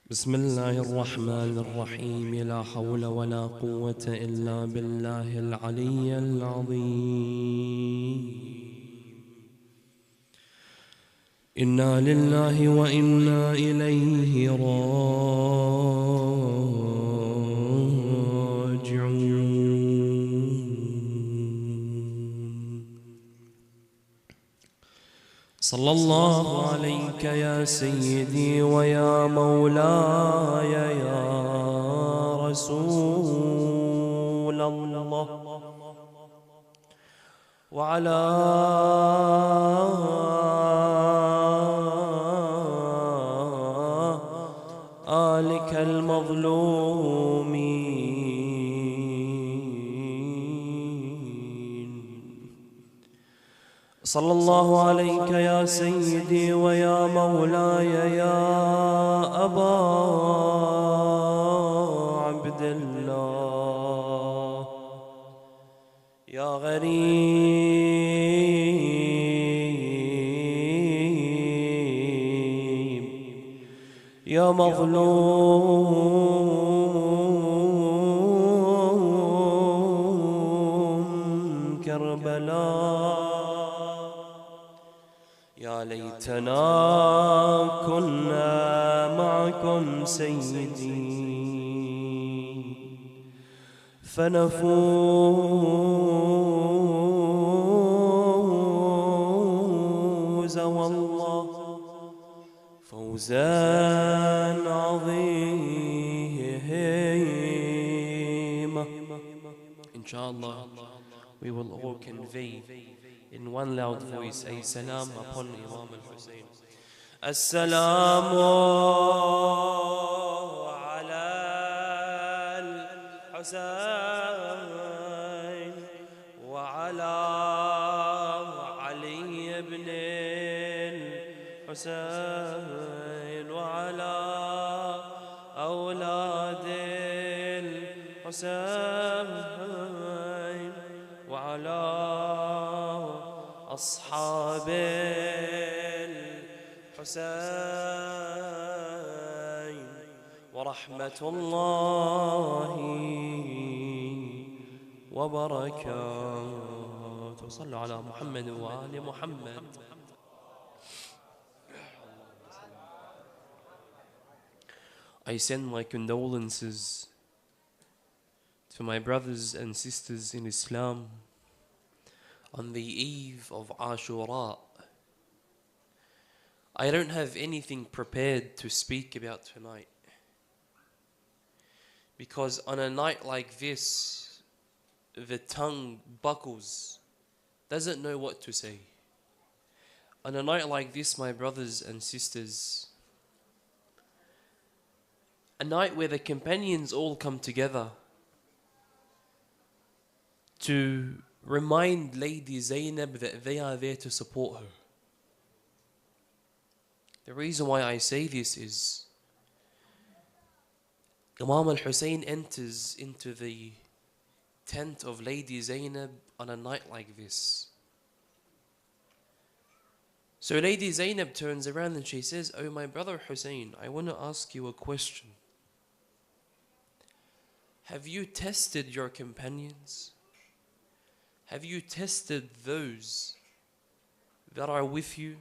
بسم الله الرحمن الرحيم. لا حول ولا قوة إلا بالله العلي العظيم. إنا لله وإنا إليه راجعون. صلى الله عليك يا سيدي ويا مولاي يا رسول الله، وعلى آلك المظلومين. صلى الله عليك يا سيدي ويا مولاي يا أبا عبد الله، يا غريب يا مظلوم كربلاء، يا ليتنا كنا معكم سيدي فنفوز والله فوزا عظيما. Inshallah, we will all convey in one loud voice a salam upon Imam al-Hussein. Assalamu ala al-Hussein wa ala Ali ibn al-Hussein wa ala أولاد الحسين وعلى أصحاب الحسين ورحمة الله وبركاته. صلوا على محمد وآل محمد. I send my condolences to my brothers and sisters in Islam on the eve of Ashura. I don't have anything prepared to speak about tonight, because on a night like this, the tongue buckles, doesn't know what to say. On a night like this, my brothers and sisters, a night where the companions all come together to remind Lady Zainab that they are there to support her. The reason why I say this is Imam al-Hussein enters into the tent of Lady Zainab on a night like this. So Lady Zainab turns around and she says, "Oh, my brother Hussein, I want to ask you a question. Have you tested your companions? Have you tested those that are with you?"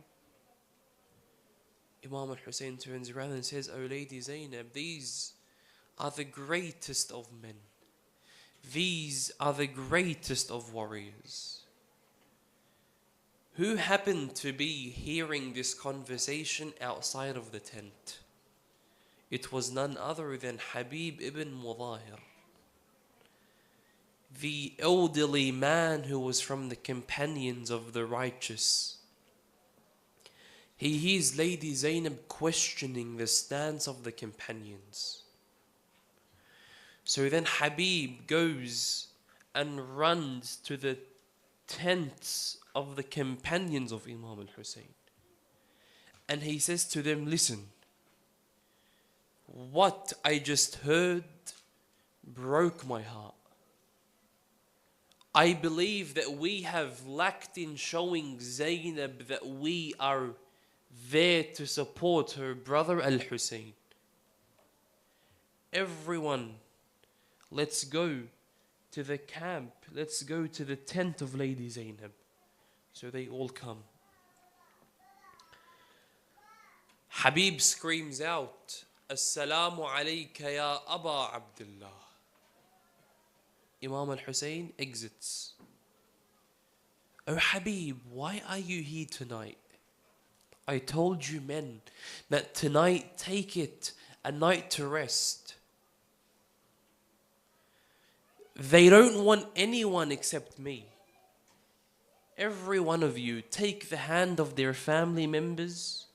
Imam al-Hussein turns around and says, "Oh Lady Zainab, these are the greatest of men. These are the greatest of warriors." Who happened to be hearing this conversation outside of the tent? It was none other than Habib ibn Mudahir, the elderly man who was from the companions of the righteous. He hears Lady Zainab questioning the stance of the companions. So then Habib goes and runs to the tents of the companions of Imam al-Hussein, and he says to them, "Listen, what I just heard broke my heart. I believe that we have lacked in showing Zainab that we are there to support her brother Al-Hussein. everyone, let's go to the camp. Let's go to the tent of Lady Zainab. So they all come. Habib screams out, Assalamu alayka ya Aba Abdullah. Imam al-Hussein exits. Oh Habib, why are you here tonight? I told you men that tonight take it a night to rest. They don't want anyone except me. Every one of you take the hand of their family members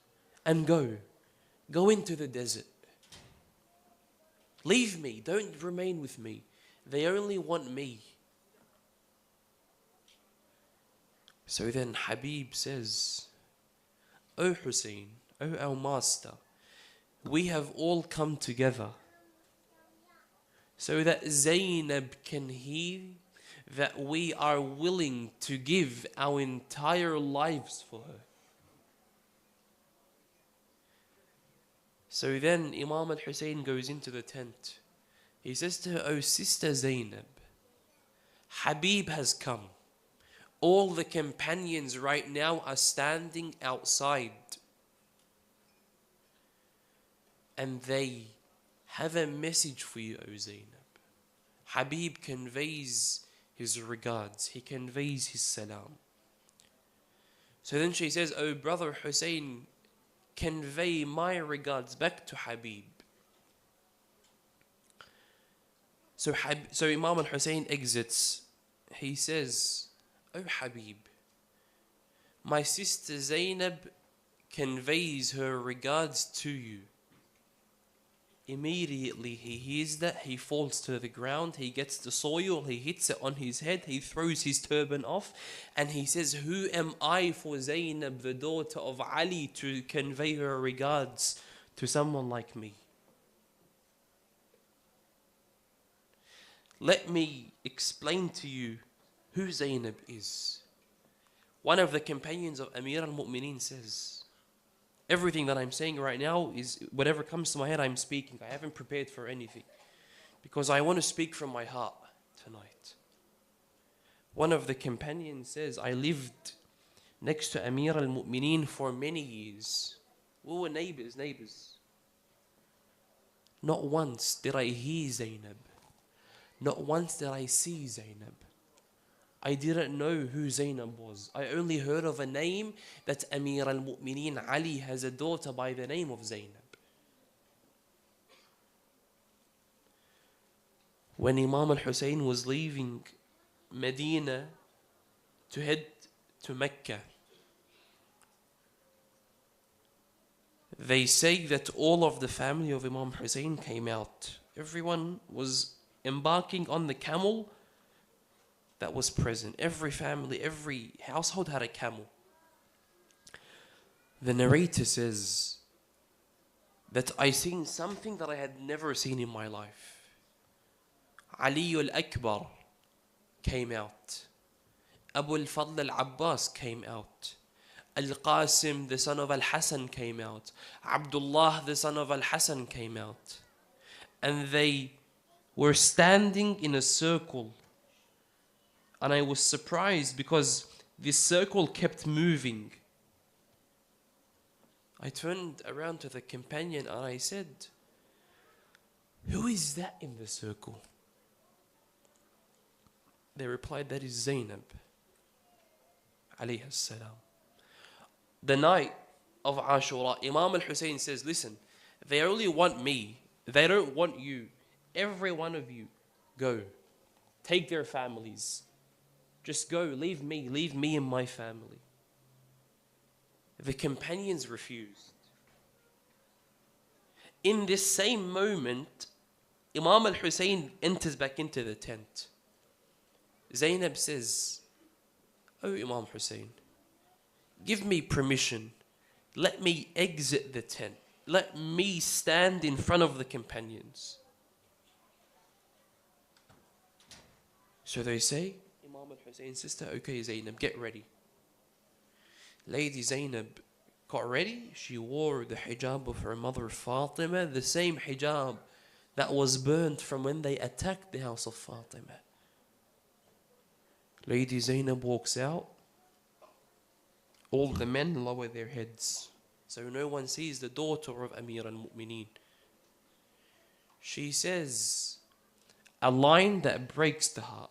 and go. Go into the desert. Leave me, don't remain with me. They only want me. So then Habib says, O Hussein, O our master, we have all come together so that Zainab can hear that we are willing to give our entire lives for her. So then Imam al-Hussein goes into the tent. He says to her, O sister Zainab, Habib has come. All the companions right now are standing outside. And they have a message for you, O Zainab. Habib conveys his regards. He conveys his salam. So then she says, O brother Hussein, convey my regards back to Habib. So Imam al-Hussein exits. He says, O Habib, my sister Zainab conveys her regards to you. Immediately he hears that, he falls to the ground, he gets the soil, he hits it on his head, he throws his turban off, and he says, who am I for Zainab, the daughter of Ali, to convey her regards to someone like me? Let me explain to you who Zainab is. One of the companions of Amir al-Mu'mineen says, everything that I'm saying right now is whatever comes to my head, I'm speaking. I haven't prepared for anything because I want to speak from my heart tonight. One of the companions says, I lived next to Amir al-Mu'mineen for many years. We were neighbors. Not once did I hear Zainab. Not once did I see Zainab. I didn't know who Zainab was. I only heard of a name that Amir al-Mu'mineen Ali has a daughter by the name of Zainab. When Imam al-Hussein was leaving Medina to head to Mecca, they say that all of the family of Imam Hussein came out. Everyone was embarking on the camel that was present. Every family, every household had a camel. The narrator says that I seen something that I had never seen in my life. Ali al-Akbar came out. Abu al-Fadl al-Abbas came out. Al-Qasim, the son of Al-Hassan, came out. Abdullah, the son of Al-Hassan, came out. And they were standing in a circle. And I was surprised because this circle kept moving. I turned around to the companion and I said, who is that in the circle? They replied, that is Zainab, alayha salam. The night of Ashura, Imam al-Hussein says, listen, they only want me. They don't want you. Every one of you, go. Take their families. Just go, leave me and my family. The companions refused. In this same moment, Imam al-Hussein enters back into the tent. Zainab says, "Oh Imam Hussein, give me permission. Let me exit the tent. Let me stand in front of the companions." So they say, Imam al-Hussein's sister, "Okay Zainab, get ready." Lady Zainab got ready. She wore the hijab of her mother Fatima, the same hijab that was burnt from when they attacked the house of Fatima. Lady Zainab walks out. All the men lower their heads, so no one sees the daughter of Amir al-Mu'mineen. She says a line that breaks the heart.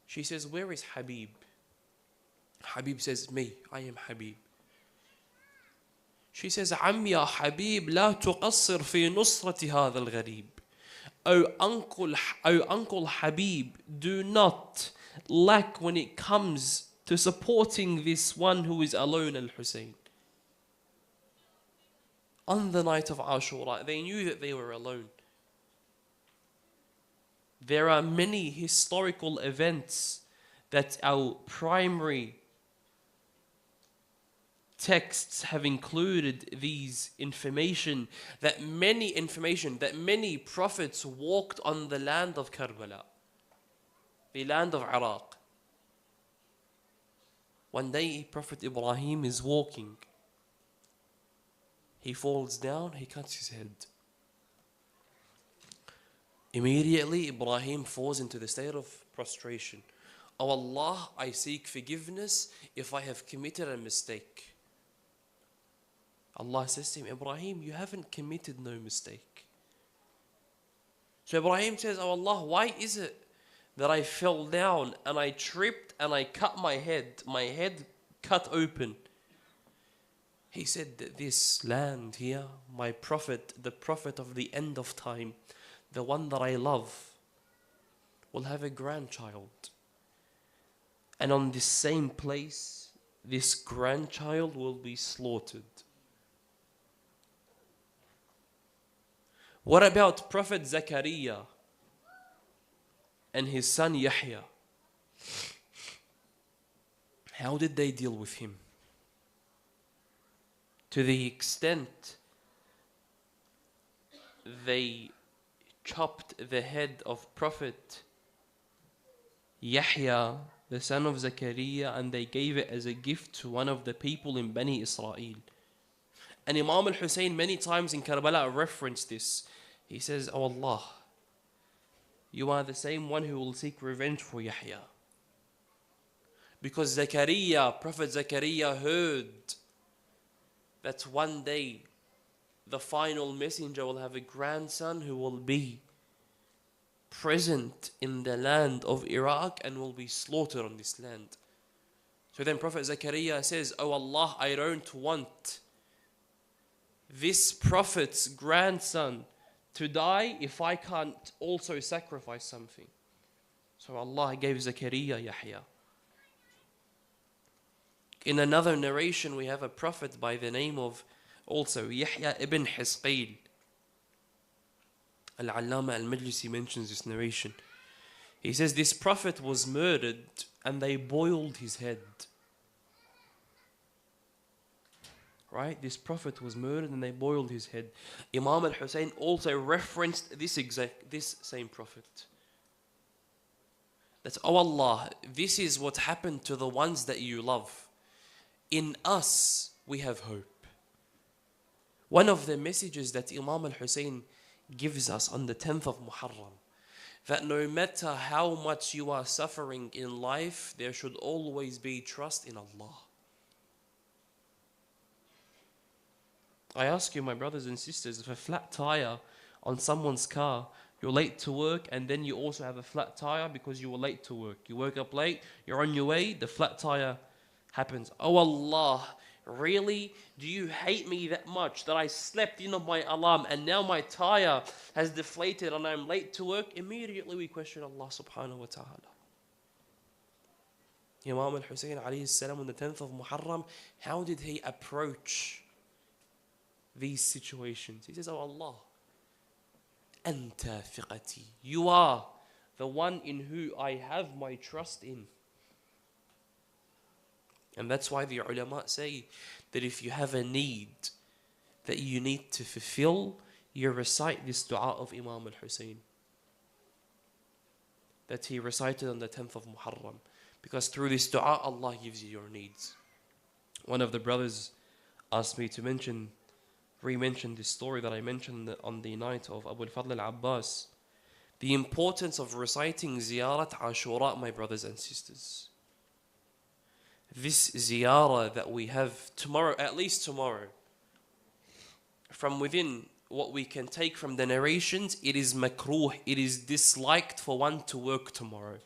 She says, "Where is Habib?" Habib says, "Me, I am Habib." She says, "عم يا حبيب لا تقصر في نصرة هذا الغريب." Oh uncle Habib, do not lack when it comes to supporting this one who is alone, Al-Hussein. On the night of Ashura, they knew that they were alone. There are many historical events that our primary texts have included these information that many prophets walked on the land of Karbala, the land of Iraq. One day Prophet Ibrahim is walking. He falls down, he cuts his head. Immediately Ibrahim falls into the state of prostration. "Oh Allah, I seek forgiveness if I have committed a mistake." Allah says to him, "Ibrahim, you haven't committed no mistake." So Ibrahim says, "Oh Allah, why is it that I fell down and I tripped and I cut my head cut open?" He said that this land here, my prophet, the prophet of the end of time, the one that I love, will have a grandchild. And on this same place, this grandchild will be slaughtered. What about Prophet Zakaria and his son Yahya? How did they deal with him? To the extent they chopped the head of Prophet Yahya, the son of Zakaria, and they gave it as a gift to one of the people in Bani Israel. And Imam al-Hussein many times in Karbala referenced this. He says, "Oh Allah, you are the same one who will seek revenge for Yahya." Because Prophet Zakaria heard that one day the final messenger will have a grandson who will be present in the land of Iraq and will be slaughtered on this land. So then Prophet Zakaria says, "Oh Allah, I don't want this prophet's grandson to die if I can't also sacrifice something." So Allah gave Zakaria Yahya. In another narration, we have a prophet by the name of also Yahya ibn Hisqil. Al-Allama al-Majlisi mentions this narration. He says this prophet was murdered and they boiled his head. Right? This prophet was murdered and they boiled his head. Imam al-Hussein also referenced this same prophet. That, "Oh Allah, this is what happened to the ones that you love. In us, we have hope." One of the messages that Imam al-Hussein gives us on the 10th of Muharram, that no matter how much you are suffering in life, there should always be trust in Allah. I ask you, my brothers and sisters, if a flat tire on someone's car, you're late to work, and then you also have a flat tire because you were late to work. You woke up late, you're on your way, the flat tire happens. "Oh Allah, really? Do you hate me that much that I slept in on my alarm and now my tire has deflated and I'm late to work?" Immediately we question Allah subhanahu wa ta'ala. Imam al-Hussein alayhi salam on the 10th of Muharram, how did he approach these situations? He says, "Oh Allah, Anta thiqati, you are the one in who I have my trust in." And that's why the ulama say that if you have a need that you need to fulfill, you recite this dua of Imam al-Hussein that he recited on the 10th of Muharram. Because through this dua, Allah gives you your needs. One of the brothers asked me to mention re-mention this story that I mentioned on the night of Abu al-Fadl al-Abbas. The importance of reciting Ziyarat Ashura, my brothers and sisters. This ziyarah that we have tomorrow, at least tomorrow, from within what we can take from the narrations, it is makruh, it is disliked for one to work tomorrow.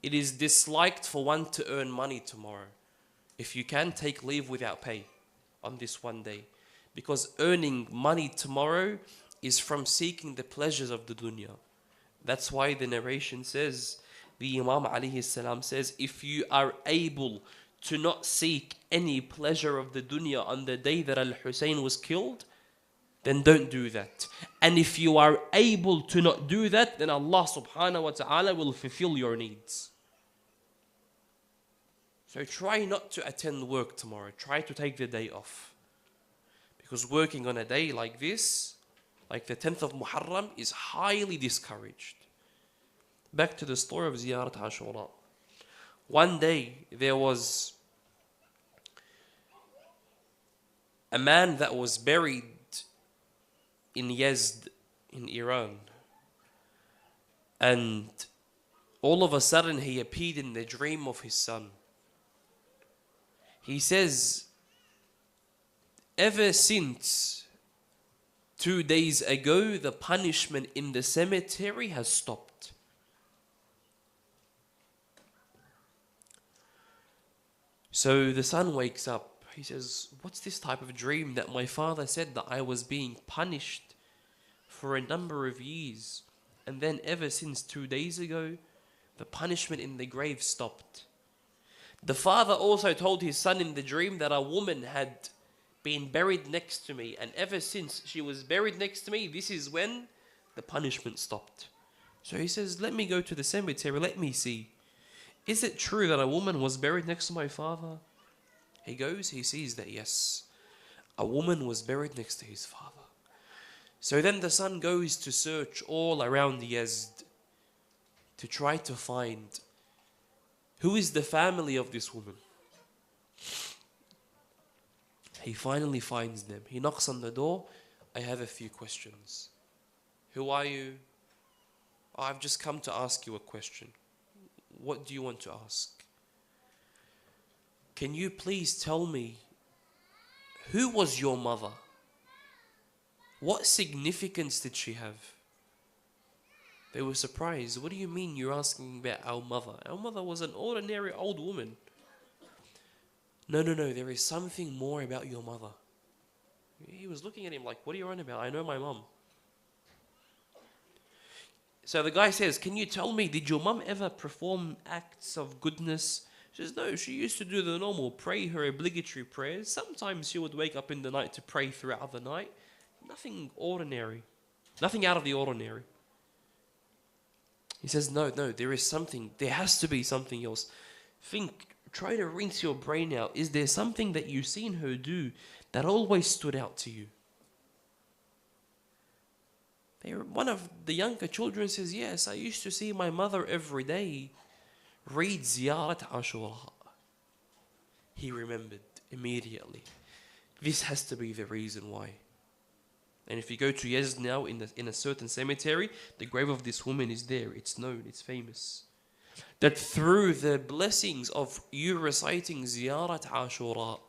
It is disliked for one to earn money tomorrow. If you can, take leave without pay on this one day. Because earning money tomorrow is from seeking the pleasures of the dunya. That's why the narration says, the Imam alayhi salam says, if you are able to not seek any pleasure of the dunya on the day that Al-Hussein was killed, then don't do that. And if you are able to not do that, then Allah subhanahu wa ta'ala will fulfill your needs. So try not to attend work tomorrow. Try to take the day off. Because working on a day like this, like the 10th of Muharram, is highly discouraged. Back to the story of Ziyarat Ashura. One day there was a man that was buried in Yazd in Iran, and all of a sudden he appeared in the dream of his son. He says, ever since 2 days ago, the punishment in the cemetery has stopped. So the son wakes up. He says, what's this type of dream that my father said that I was being punished for a number of years, and then ever since 2 days ago, the punishment in the grave stopped. The father also told his son in the dream that a woman had been buried next to me, and ever since she was buried next to me, this is when the punishment stopped. So he says, let me go to the cemetery, let me see. Is it true that a woman was buried next to my father? He goes, he sees that yes, a woman was buried next to his father. So then the son goes to search all around Yazd to try to find who is the family of this woman. He finally finds them. He knocks on the door. I have a few questions. Who are you? Oh, I've just come to ask you a question. What do you want to ask? Can you please tell me, who was your mother? What significance did she have? They were surprised. What do you mean you're asking about our mother? Our mother was an ordinary old woman. No, there is something more about your mother. He was looking at him like, what are you on about? I know my mom. So the guy says, can you tell me, did your mom ever perform acts of goodness? She says, no, she used to do the normal, pray her obligatory prayers. Sometimes she would wake up in the night to pray throughout the night. Nothing ordinary. Nothing out of the ordinary. He says, no, there is something. There has to be something else. Try to rinse your brain out. Is there something that you've seen her do that always stood out to you? One of the younger children says, yes, I used to see my mother every day read Ziyarat Ashura. He remembered immediately. This has to be the reason why. And if you go to Yazd now in a certain cemetery, the grave of this woman is there. It's known, it's famous. That through the blessings of you reciting Ziyarat Ashura,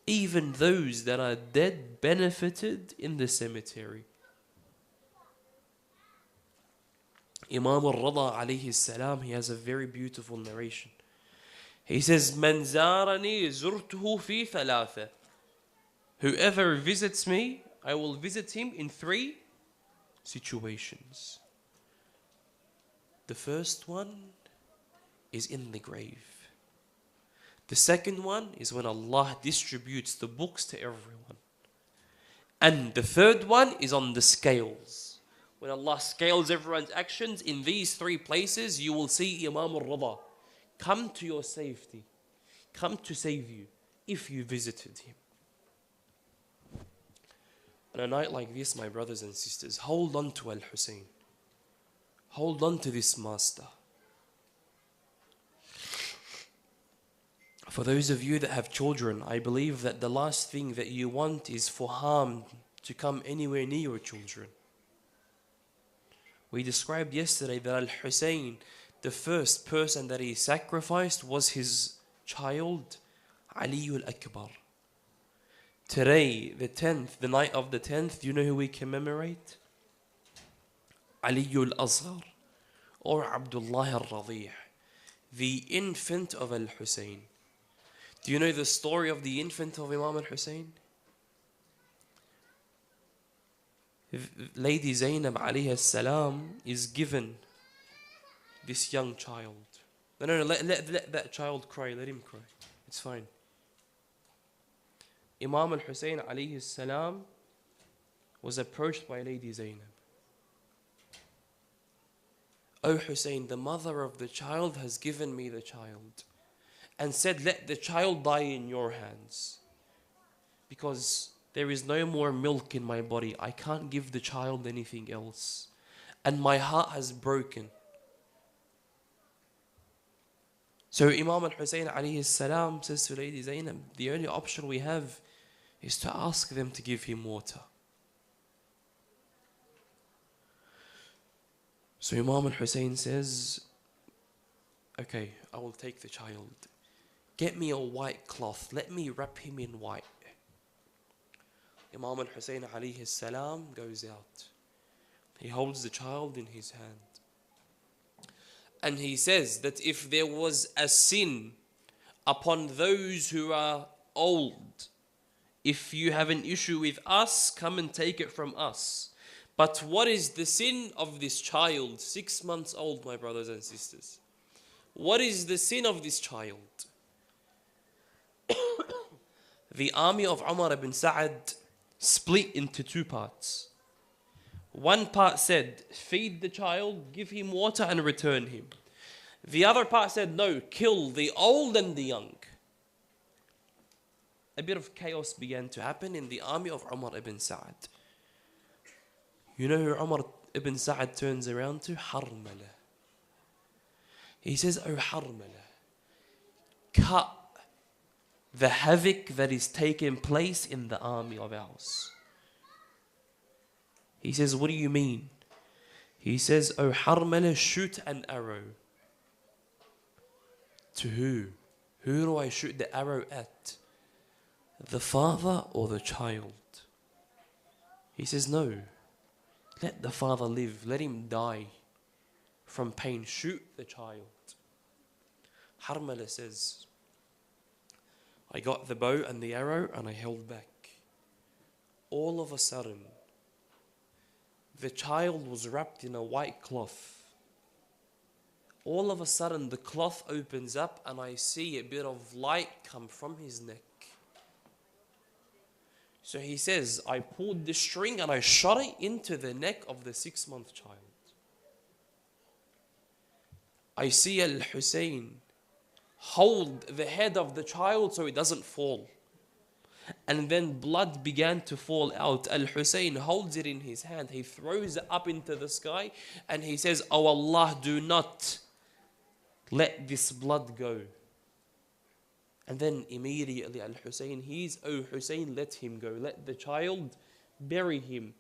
even those that are dead benefited in the cemetery. Imam al-Rada alayhi salam, he has a very beautiful narration. He says, Man zarani zurtuhu fi thalatha. Whoever visits me, I will visit him in 3 situations. The first one is in the grave. The second one is when Allah distributes the books to everyone. And the third one is on the scales. When Allah scales everyone's actions, in these 3 places, you will see Imam al-Rada come to your safety, come to save you, if you visited him. On a night like this, my brothers and sisters, hold on to Al-Hussein. Hold on to this master. For those of you that have children, I believe that the last thing that you want is for harm to come anywhere near your children. We described yesterday that Al-Hussein, the first person that he sacrificed was his child, Ali al-Akbar. Today, the 10th, the night of the 10th, do you know who we commemorate? Ali al-Asghar, or Abdullah al-Radih, the infant of Al-Hussein. Do you know the story of the infant of Imam al-Hussein? Lady Zainab alayhi salam is given this young child. No, let that child cry, let him cry. It's fine. Imam al-Hussein alayhi salam was approached by Lady Zainab. O Hussein, the mother of the child has given me the child and said, let the child die in your hands, because there is no more milk in my body. I can't give the child anything else, and my heart has broken. So Imam al-Hussein alayhi salam says to Lady Zainab, the only option we have is to ask them to give him water. So Imam al-Hussein says, okay, I will take the child. Get me a white cloth. Let me wrap him in white. Imam al-Hussein alayhi salam goes out. He holds the child in his hand. And he says that if there was a sin upon those who are old, if you have an issue with us, come and take it from us. But what is the sin of this child, 6 months old, my brothers and sisters? What is the sin of this child? The army of Umar ibn Sa'ad split into 2 parts. One part said, feed the child, give him water and return him. The other part said, no, kill the old and the young. A bit of chaos began to happen in the army of Umar ibn Sa'ad. You know who Umar ibn Sa'ad turns around to? Harmala. He says, oh Harmala, cut the havoc that is taking place in the army of ours. He says, what do you mean? He says, oh Harmala, shoot an arrow. To who? Who do I shoot the arrow at? The father or the child? He says, no. Let the father live. Let him die from pain. Shoot the child. Harmala says, I got the bow and the arrow and I held back. All of a sudden, the child was wrapped in a white cloth. All of a sudden, the cloth opens up and I see a bit of light come from his neck. So he says, I pulled the string and I shot it into the neck of the 6-month child. I see Al-Hussein hold the head of the child so it doesn't fall. And then blood began to fall out. Al-Hussein holds it in his hand. He throws it up into the sky and he says, oh Allah, do not let this blood go. And then immediately Al-Hussein, oh Hussein, let him go. Let the child bury him,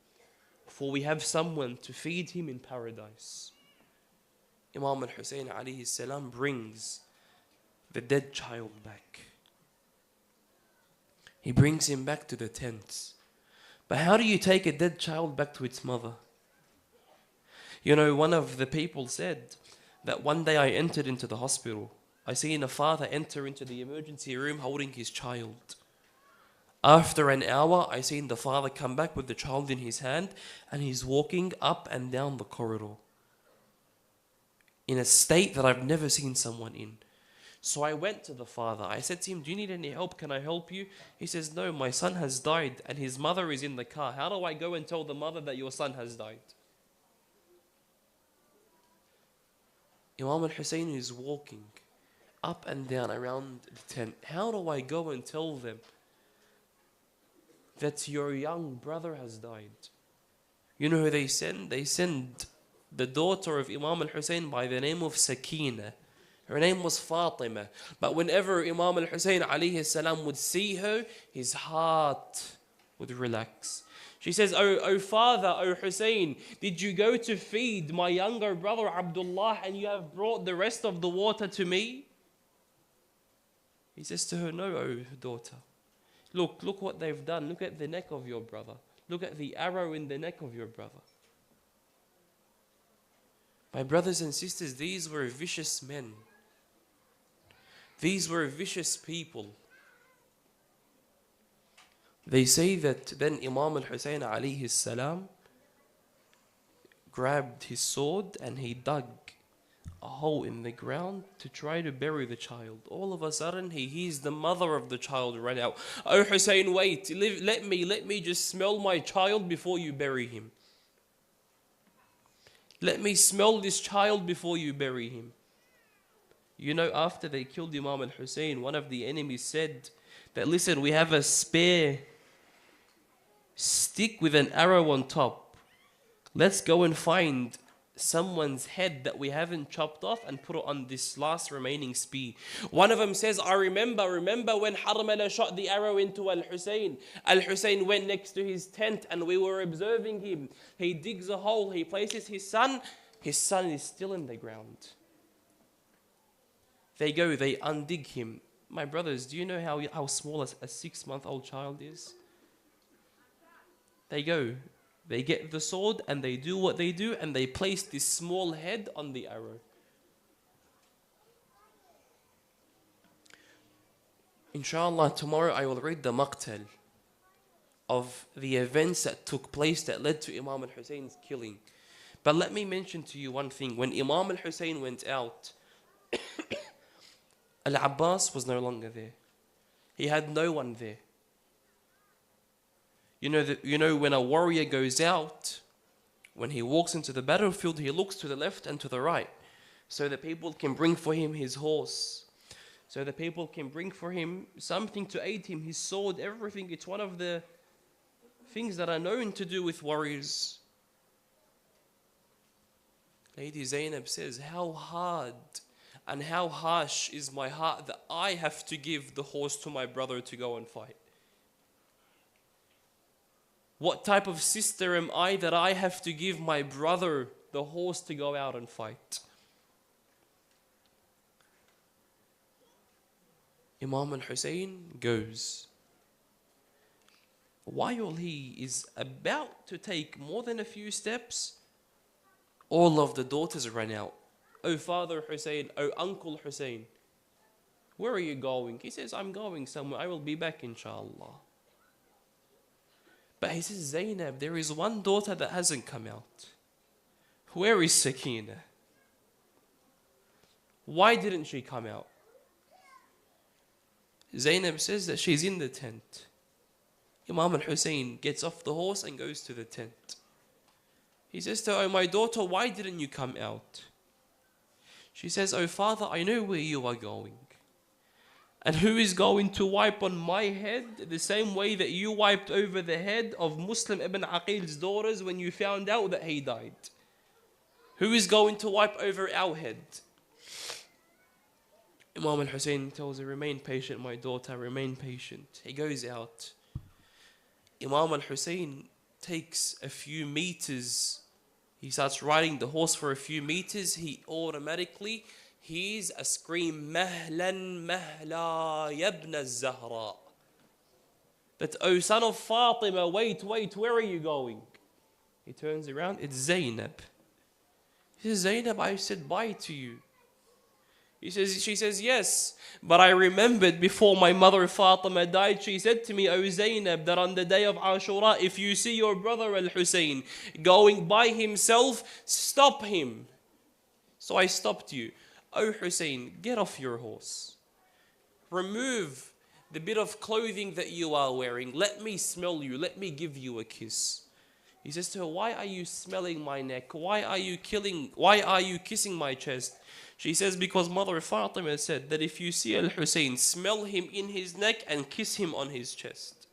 for we have someone to feed him in paradise. Imam al-Hussein alayhi salam brings the dead child back. He brings him back to the tent. But how do you take a dead child back to its mother? You know, one of the people said that one day I entered into the hospital. I seen a father enter into the emergency room holding his child. After an hour, I seen the father come back with the child in his hand and he's walking up and down the corridor in a state that I've never seen someone in. So I went to the father. I said to him, do you need any help? Can I help you? He says, no, my son has died and his mother is in the car. How do I go and tell the mother that your son has died? Imam al-Hussein is walking up and down around the tent. How do I go and tell them that your young brother has died? You know who they send? They send the daughter of Imam al-Hussein by the name of Sakina Her name was Fatima. But whenever Imam al-Hussein alayhi salam would see her, his heart would relax. She says, "O father, O Hussein, did you go to feed my younger brother Abdullah and you have brought the rest of the water to me?" He says to her, "No, O daughter. Look what they've done. Look at the neck of your brother. Look at the arrow in the neck of your brother." My brothers and sisters, these were vicious men. These were vicious people. They say that then Imam al-Hussein alayhi salam grabbed his sword and he dug a hole in the ground to try to bury the child. All of a sudden he hears the mother of the child run out. "Oh Hussein, wait, let me just smell my child before you bury him. Let me smell this child before you bury him." You know, after they killed Imam al-Hussein, one of the enemies said that, "Listen, we have a spare stick with an arrow on top. Let's go and find someone's head that we haven't chopped off and put it on this last remaining spear." One of them says, "I remember when Harmala shot the arrow into Al-Hussein. Al-Hussein went next to his tent and we were observing him. He digs a hole, he places his son is still in the ground." They go, they undig him. My brothers, do you know how small a 6-month-old child is? They go, they get the sword and they do what they do and they place this small head on the arrow. Inshallah, tomorrow I will read the maqtal of the events that took place that led to Imam al-Hussein's killing. But let me mention to you one thing. When Imam al-Hussein went out, Al-Abbas was no longer there. He had no one there. You know when a warrior goes out, when he walks into the battlefield, he looks to the left and to the right, so that people can bring for him his horse, so that people can bring for him something to aid him, his sword, everything. It's one of the things that are known to do with warriors. Lady Zainab says, "How hard and how harsh is my heart that I have to give the horse to my brother to go and fight. What type of sister am I that I have to give my brother the horse to go out and fight?" Imam al-Hussein goes. While he is about to take more than a few steps, all of the daughters run out. "Oh Father Hussein, oh Uncle Hussein, where are you going?" He says, "I'm going somewhere. I will be back inshallah." But he says, "Zainab, there is one daughter that hasn't come out. Where is Sakina? Why didn't she come out?" Zainab says that she's in the tent. Imam al-Hussein gets off the horse and goes to the tent. He says to her, "Oh my daughter, why didn't you come out?" She says, "Oh father, I know where you are going. And who is going to wipe on my head the same way that you wiped over the head of Muslim ibn Aqil's daughters when you found out that he died? Who is going to wipe over our head?" Imam al-Hussein tells her, "Remain patient, my daughter, remain patient." He goes out. Imam al-Hussein takes a few meters. He starts riding the horse for a few meters. He automatically hears a scream, "Mahlan, mahla, yabna al-Zahra." That, "Oh son of Fatima, wait, where are you going?" He turns around, it's Zainab. He says, "Zainab, I said bye to you." She says, "Yes, but I remembered before my mother Fatima died, she said to me, 'Oh Zainab, that on the day of Ashura, if you see your brother Al-Hussein going by himself, stop him.' So I stopped you. Oh Hussein, get off your horse. Remove the bit of clothing that you are wearing. Let me smell you. Let me give you a kiss." He says to her, "Why are you smelling my neck? Why are you kissing my chest?" She says, "Because Mother Fatima said that if you see Al-Hussein, smell him in his neck and kiss him on his chest."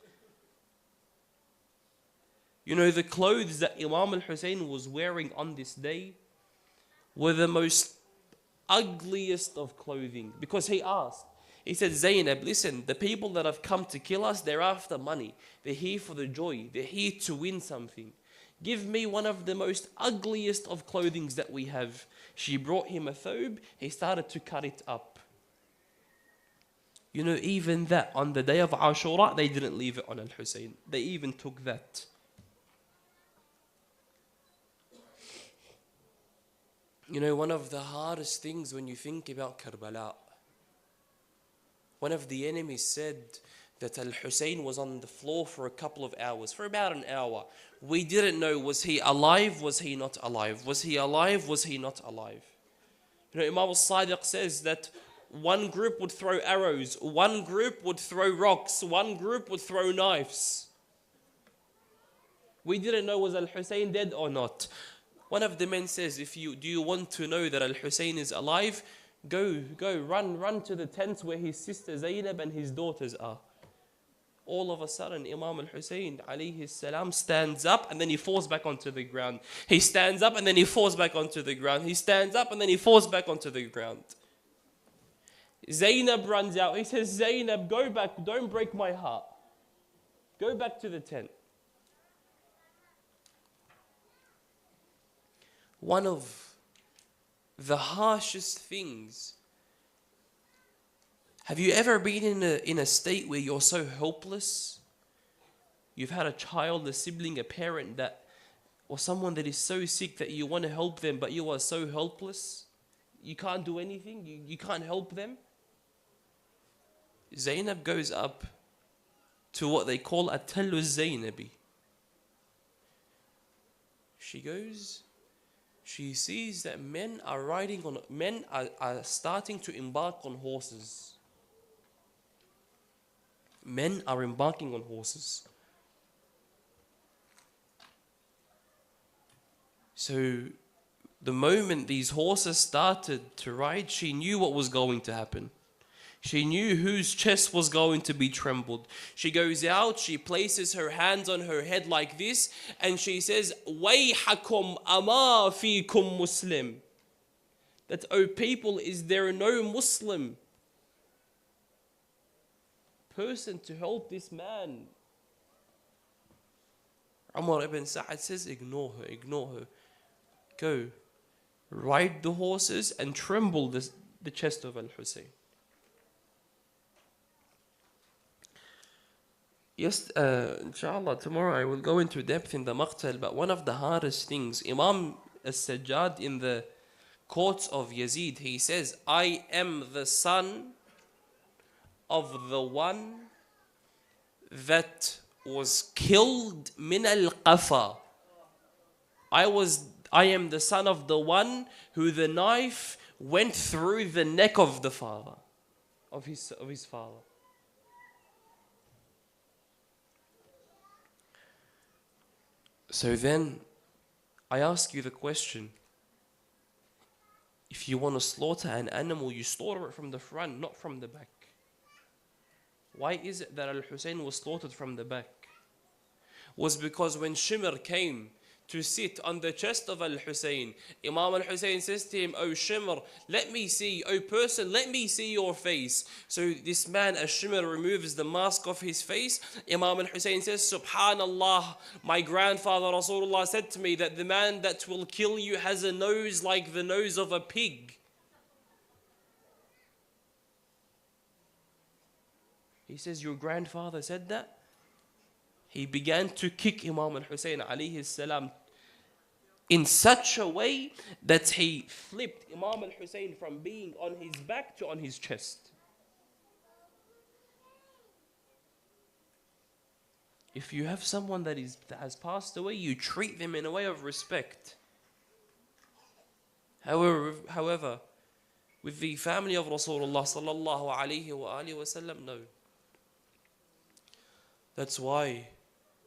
You know, the clothes that Imam Al-Hussein was wearing on this day were the most ugliest of clothing. Because he asked, he said, Zainab, listen, the people that have come to kill us, they're after money. They're here for the joy. They're here to win something. Give me one of the most ugliest of clothings that we have. She brought him a thobe. He started to cut it up. You know, even that, on the day of Ashura, they didn't leave it on Al-Hussein. They even took that. You know, one of the hardest things when you think about Karbala, one of the enemies said that Al-Hussein was on the floor for a couple of hours, for about an hour. We didn't know, was he alive, was he not alive? Was he alive, was he not alive? You know, Imam al-Sadiq says that one group would throw arrows, one group would throw rocks, one group would throw knives. We didn't know, was Al-Hussein dead or not? One of the men says, do you want to know that Al-Hussein is alive? Go, run to the tent where his sister Zainab and his daughters are. All of a sudden, Imam al-Hussein alayhi salam stands up and then he falls back onto the ground. He stands up and then he falls back onto the ground. He stands up and then he falls back onto the ground. Zainab runs out. He says, Zainab, go back. Don't break my heart. Go back to the tent. One of the harshest things. Have you ever been in a state where you're so helpless? You've had a child, a sibling, a parent or someone that is so sick that you want to help them, but you are so helpless. You can't do anything. You can't help them. Zainab goes up to what they call a Tallu Zainabi. She goes. She sees that men are starting to embark on horses. Men are embarking on horses. So the moment these horses started to ride, she knew what was going to happen. She knew whose chest was going to be trembled. She goes out, she places her hands on her head like this, and she says, Wayhakum ama fikum Muslim. That, O people, is there no Muslim person to help this man? Umar ibn Sa'ad says, ignore her. Go, ride the horses and tremble the chest of Al-Hussein. Yes, inshallah, tomorrow I will go into depth in the maqtal, but one of the hardest things, Imam al-Sajjad in the courts of Yazid, he says, I am the son of the one that was killed min al-qafa. I am the son of the one who the knife went through the neck of the father, of his father. So then, I ask you the question. If you want to slaughter an animal, you slaughter it from the front, not from the back. Why is it that Al-Hussein was slaughtered from the back? Was because when Shimr came to sit on the chest of Al-Hussein, Imam Al-Hussein says to him, O Shimr, let me see, O person, let me see your face. So this man, Shimr, removes the mask of his face. Imam Al-Hussein says, Subhanallah, my grandfather Rasulullah said to me that the man that will kill you has a nose like the nose of a pig. He says, your grandfather said that? He began to kick Imam Al-Hussein alayhi salam in such a way that he flipped Imam Al-Hussein from being on his back to on his chest. If you have someone that has passed away, you treat them in a way of respect. However, with the family of Rasulullah sallallahu alayhi wa alihi wa sallam, no. That's why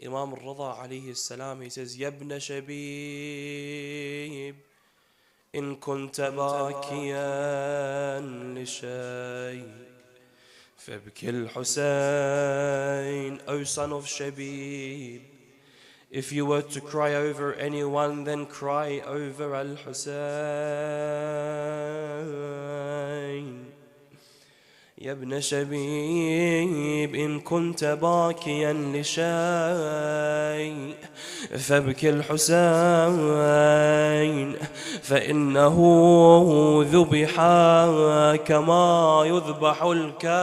Imam al-Rida alayhi salam, he says, يَبْنَ شَبِيبٍ إِن كُنْتَ بَاكِيًا لِشَيْءٍ فَابْكِ الْحُسَيْنِ. O son of Shabib, If you were to cry over anyone, then cry over Al-Husayn. يا ابن شبيب إن كنت باكيا لشيء فابكي الحسين فإنه ذبح كما يذبح الكبش.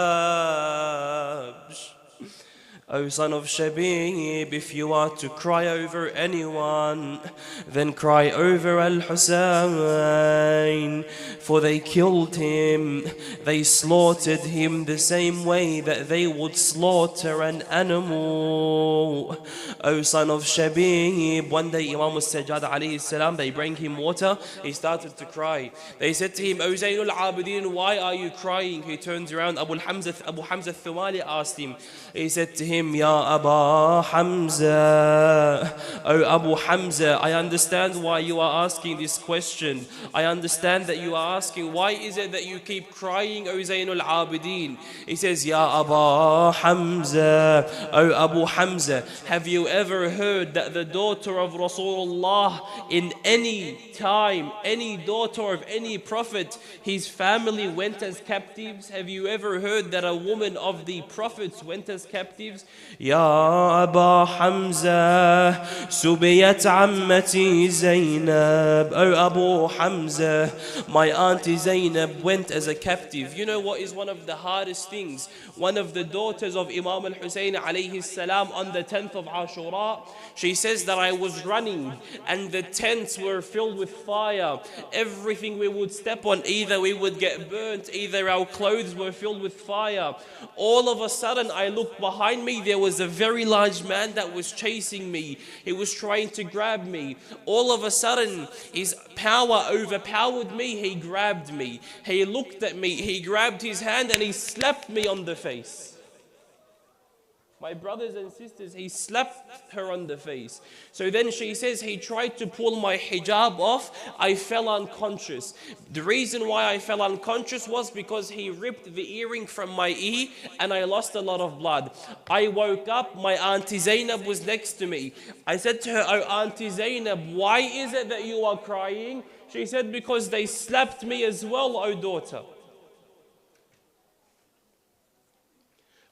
O son of Shabib, if you are to cry over anyone, then cry over Al-Husayn, for they killed him, they slaughtered him the same way that they would slaughter an animal. O son of Shabib, one day Imam al-Sajjad alayhi salam, they bring him water, he started to cry. They said to him, O Zainul Abidin, why are you crying? He turns around, Abu Hamza al-Thawali asked him, he said to him, Ya Aba Hamza, O Abu Hamza, I understand why you are asking this question. I understand that you are asking, why is it that you keep crying, O Zainul Abidin? He says, Ya Aba Hamza, O Abu Hamza, have you ever heard that the daughter of Rasulullah in any time, any daughter of any prophet, his family went as captives? Have you ever heard that a woman of the prophets went as captives? يا أبا حمزة سبيت عمتي زينب. Oh Abu Hamza, my auntie Zainab went as a captive. You know what is one of the hardest things? One of the daughters of Imam al-Husayn alayhi salam on the 10th of Ashura, she says that I was running and the tents were filled with fire. Everything we would step on, either we would get burnt, either our clothes were filled with fire. All of a sudden I looked behind me, there was a very large man that was chasing me. He was trying to grab me. All of a sudden his power overpowered me. He grabbed me. He looked at me. He grabbed his hand and he slapped me on the face. My brothers and sisters, he slapped her on the face. So then she says, he tried to pull my hijab off. I fell unconscious. The reason why I fell unconscious was because he ripped the earring from my ear and I lost a lot of blood. I woke up, my auntie Zainab was next to me. I said to her, oh auntie Zainab, why is it that you are crying? She said, because they slapped me as well, O daughter.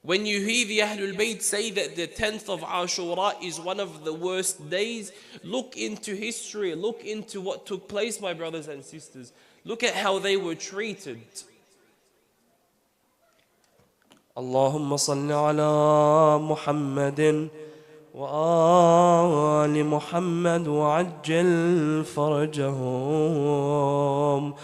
When you hear the Ahlul Bayt say that the 10th of Ashura is one of the worst days, look into history, look into what took place, my brothers and sisters. Look at how they were treated. Allahumma salli ala Muhammadin wa ali Muhammad wa ajjal farajahum.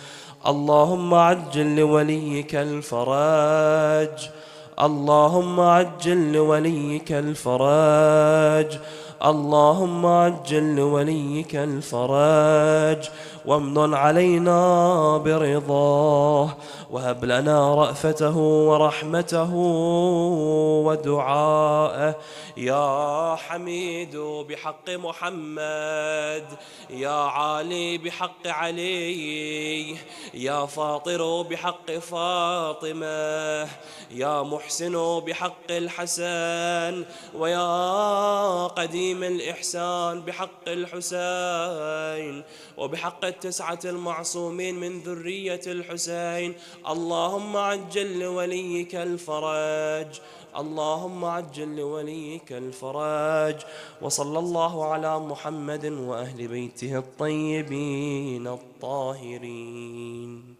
Allahumma ajjal li waliyika al-faraj. اللهم عجل لوليك الفرج. اللهم عجل لوليك الفرج وامن علينا برضاه وهب لنا رأفته ورحمته ودعاءه. يا حميد بحق محمد، يا عالي بحق علي، يا فاطر بحق فاطمة، يا محسن بحق الحسن، ويا قديم الإحسان بحق الحسين، وبحق التسعة المعصومين من ذرية الحسين. اللهم عجل لوليك الفرج، اللهم عجل لوليك الفرج. وصلى الله على محمد وأهل بيته الطيبين الطاهرين.